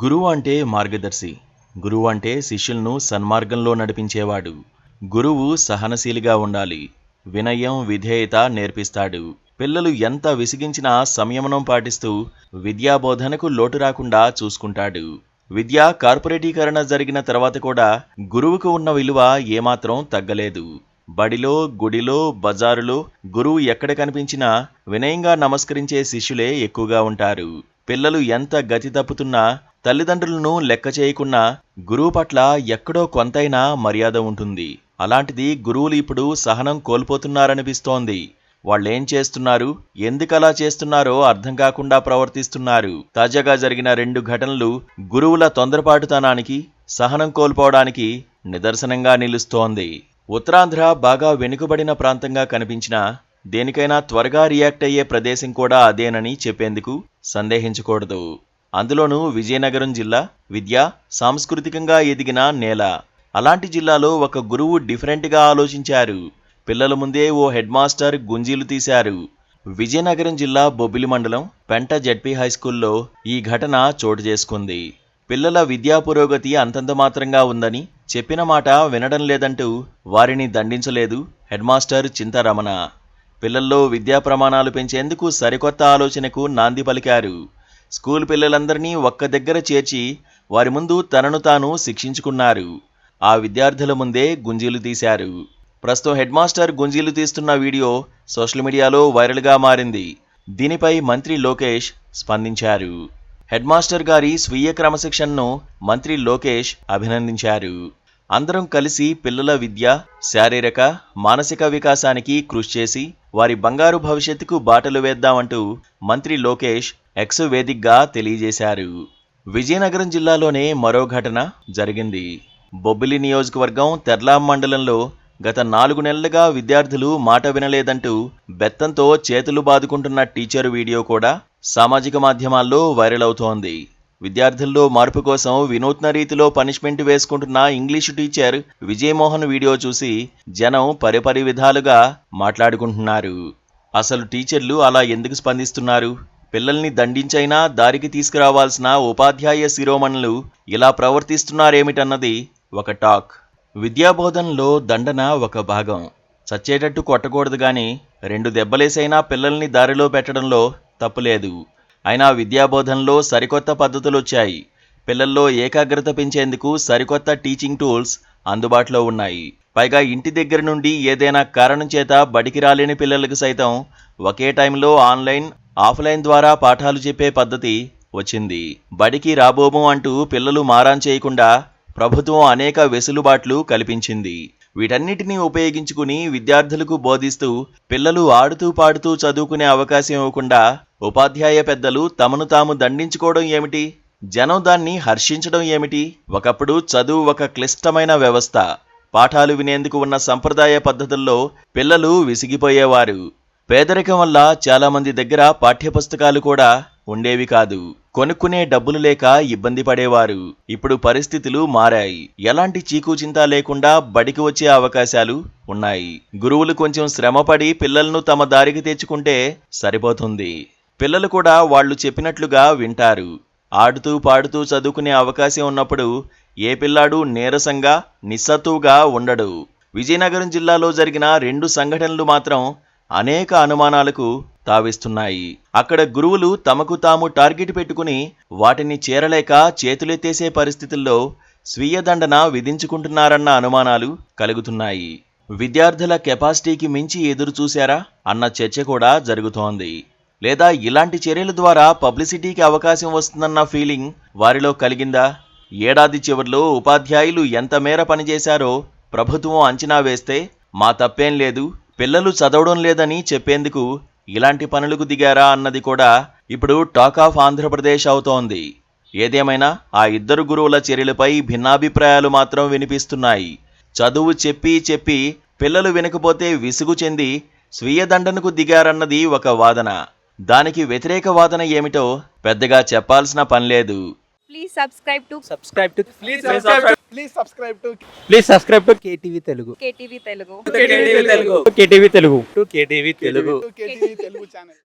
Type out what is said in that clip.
గురువు అంటే మార్గదర్శి. గురువు అంటే శిష్యులను సన్మార్గంలో నడిపించేవాడు. గురువు సహనశీలిగా ఉండాలి. వినయం, విధేయత నేర్పిస్తాడు. పిల్లలు ఎంత విసిగించినా సంయమనం పాటిస్తూ విద్యాబోధనకు లోటు రాకుండా చూసుకుంటాడు. విద్య కార్పొరేటీకరణ జరిగిన తర్వాత కూడా గురువుకు ఉన్న విలువ ఏమాత్రం తగ్గలేదు. బడిలో, గుడిలో, బజారులో గురువు ఎక్కడ కనిపించినా వినయంగా నమస్కరించే శిష్యులే ఎక్కువగా ఉంటారు. పిల్లలు ఎంత గతి తప్పుతున్నా, తల్లిదండ్రులను లెక్క చేయకున్నా గురువు పట్ల ఎక్కడో కొంతైనా మర్యాద ఉంటుంది. అలాంటిది గురువులు ఇప్పుడు సహనం కోల్పోతున్నారనిపిస్తోంది. వాళ్ళేం చేస్తున్నారు, ఎందుకలా చేస్తున్నారో అర్థం కాకుండా ప్రవర్తిస్తున్నారు. తాజాగా జరిగిన 2 ఘటనలు గురువుల తొందరపాటుతనానికి, సహనం కోల్పోవడానికి నిదర్శనంగా నిలుస్తోంది. ఉత్తరాంధ్ర బాగా వెనుకబడిన ప్రాంతంగా కనిపించినా దేనికైనా త్వరగా రియాక్ట్ అయ్యే ప్రదేశం కూడా అదేనని చెప్పేందుకు సందేహించకూడదు. అందులోనూ విజయనగరం జిల్లా విద్య, సాంస్కృతికంగా ఎదిగిన నేల. అలాంటి జిల్లాలో ఒక గురువు డిఫరెంట్గా ఆలోచించారు. పిల్లల ముందే ఓ హెడ్ మాస్టర్ గుంజీలు తీశారు. విజయనగరం జిల్లా బొబ్బిలి మండలం పెంట జెడ్పీ హైస్కూల్లో ఈ ఘటన చోటు చేసుకుంది. పిల్లల విద్యా పురోగతి అంతంత మాత్రంగా ఉందని, చెప్పిన మాట వినడం లేదంటూ వారిని దండించలేదు హెడ్ మాస్టర్ చింతారమణ. పిల్లల్లో విద్యా ప్రమాణాలు పెంచేందుకు సరికొత్త ఆలోచనకు నాంది పలికారు. స్కూల్ పిల్లలందరినీ ఒక్క దగ్గర చేర్చి వారి ముందు తనను తాను శిక్షించుకున్నారు. ఆ విద్యార్థుల ముందే గుంజీలు తీశారు. ప్రస్తుతం హెడ్ మాస్టర్ గుంజీలు తీస్తున్న వీడియో సోషల్ మీడియాలో వైరల్గా మారింది. దీనిపై మంత్రి లోకేష్ స్పందించారు. హెడ్ మాస్టర్ గారి స్వీయ క్రమశిక్షణను మంత్రి లోకేష్ అభినందించారు. అందరం కలిసి పిల్లల విద్య, శారీరక, మానసిక వికాసానికి కృషి చేసి వారి బంగారు భవిష్యత్తుకు బాటలు వేద్దామంటూ మంత్రి లోకేష్ ఎక్స్ వేదికగా తెలియజేశారు. విజయనగరం జిల్లాలోనే మరో ఘటన జరిగింది. బొబ్బిలి నియోజకవర్గం తెర్లాం మండలంలో గత 4 నెలలుగా విద్యార్థులు మాట వినలేదంటూ బెత్తంతో చేతులు బాదుకుంటున్న టీచర్ వీడియో కూడా సామాజిక మాధ్యమాల్లో వైరల్ అవుతోంది. విద్యార్థుల్లో మార్పు కోసం వినూత్న రీతిలో పనిష్మెంట్ వేసుకుంటున్న ఇంగ్లీషు టీచర్ విజయమోహన్ వీడియో చూసి జనం పరిపరి విధాలుగా మాట్లాడుకుంటున్నారు. అసలు టీచర్లు అలా ఎందుకు స్పందిస్తున్నారు? పిల్లల్ని దండించైనా దారికి తీసుకురావాల్సిన ఉపాధ్యాయ శిరోమణులు ఇలా ప్రవర్తిస్తున్నారేమిటన్నది ఒక టాక్. విద్యాబోధనలో దండన ఒక భాగం. చచ్చేటట్టు కొట్టకూడదు గాని 2 దెబ్బలేసైనా పిల్లల్ని దారిలో పెట్టడంలో తప్పులేదు. అయినా విద్యాబోధనలో సరికొత్త పద్ధతులొచ్చాయి. పిల్లల్లో ఏకాగ్రత పెంచేందుకు సరికొత్త టీచింగ్ టూల్స్ అందుబాటులో ఉన్నాయి. పైగా ఇంటి దగ్గర నుండి ఏదైనా కారణం చేత బడికి రాలేని పిల్లలకు సైతం ఒకే టైంలో ఆన్లైన్, ఆఫ్లైన్ ద్వారా పాఠాలు చెప్పే పద్ధతి వచ్చింది. బడికి రాబోము అంటూ పిల్లలు మారాన్ చేయకుండా ప్రభుత్వం అనేక వెసులుబాట్లు కల్పించింది. వీటన్నిటినీ ఉపయోగించుకుని విద్యార్థులకు బోధిస్తూ పిల్లలు ఆడుతూ పాడుతూ చదువుకునే అవకాశం ఇవ్వకుండా ఉపాధ్యాయ పెద్దలు తమను తాము దండించుకోవడం ఏమిటి? జనం దాన్ని హర్షించడం ఏమిటి? ఒకప్పుడు చదువు ఒక క్లిష్టమైన వ్యవస్థ. పాఠాలు వినేందుకు ఉన్న సంప్రదాయ పద్ధతుల్లో పిల్లలు విసిగిపోయేవారు. పేదరికం వల్ల చాలామంది దగ్గర పాఠ్యపుస్తకాలు కూడా ఉండేవి కాదు. కొనుక్కునే డబ్బులు లేక ఇబ్బంది పడేవారు. ఇప్పుడు పరిస్థితులు మారాయి. ఎలాంటి చీకుచింత లేకుండా బడికి వచ్చే అవకాశాలు ఉన్నాయి. గురువులు కొంచెం శ్రమపడి పిల్లలను తమ దారికి తెచ్చుకుంటే సరిపోతుంది. పిల్లలు కూడా వాళ్ళు చెప్పినట్లుగా వింటారు. ఆడుతూ పాడుతూ చదువుకునే అవకాశం ఉన్నప్పుడు ఏ పిల్లాడు నీరసంగా, నిస్సత్తువుగా ఉండడు. విజయనగరం జిల్లాలో జరిగిన 2 సంఘటనలు మాత్రం అనేక అనుమానాలకు తావిస్తున్నాయి. అక్కడ గురువులు తమకు తాము టార్గెట్ పెట్టుకుని వాటిని చేరలేక చేతులెత్తేసే పరిస్థితుల్లో స్వీయ దండన విధించుకుంటున్నారన్న అనుమానాలు కలుగుతున్నాయి. విద్యార్థుల కెపాసిటీకి మించి ఎదురు చూశారా అన్న చర్చ కూడా జరుగుతోంది. లేదా ఇలాంటి చర్యల ద్వారా పబ్లిసిటీకి అవకాశం వస్తుందన్న ఫీలింగ్ వారిలో కలిగిందా? ఏడాది చివరిలో ఉపాధ్యాయులు ఎంత మేర పనిచేశారో ప్రభుత్వం అంచనా వేస్తే మా తప్పేం లేదు, పిల్లలు చదవడం లేదని చెప్పేందుకు ఇలాంటి పనులకు దిగారా అన్నది కూడా ఇప్పుడు టాక్ ఆఫ్ ఆంధ్రప్రదేశ్ అవుతోంది. ఏదేమైనా ఆ 2 గురువుల చర్యలపై భిన్నాభిప్రాయాలు మాత్రం వినిపిస్తున్నాయి. చదువు చెప్పి చెప్పి పిల్లలు వినకపోతే విసుగు చెంది స్వీయ దండనకు దిగారన్నది ఒక వాదన. దానికి వ్యతిరేక వాదన ఏమిటో పెద్దగా చెప్పాల్సిన పనిలేదు. Please subscribe to KTV Telugu. KTV Telugu. KTV Telugu. KTV Telugu. KTV Telugu. KTV Telugu channel.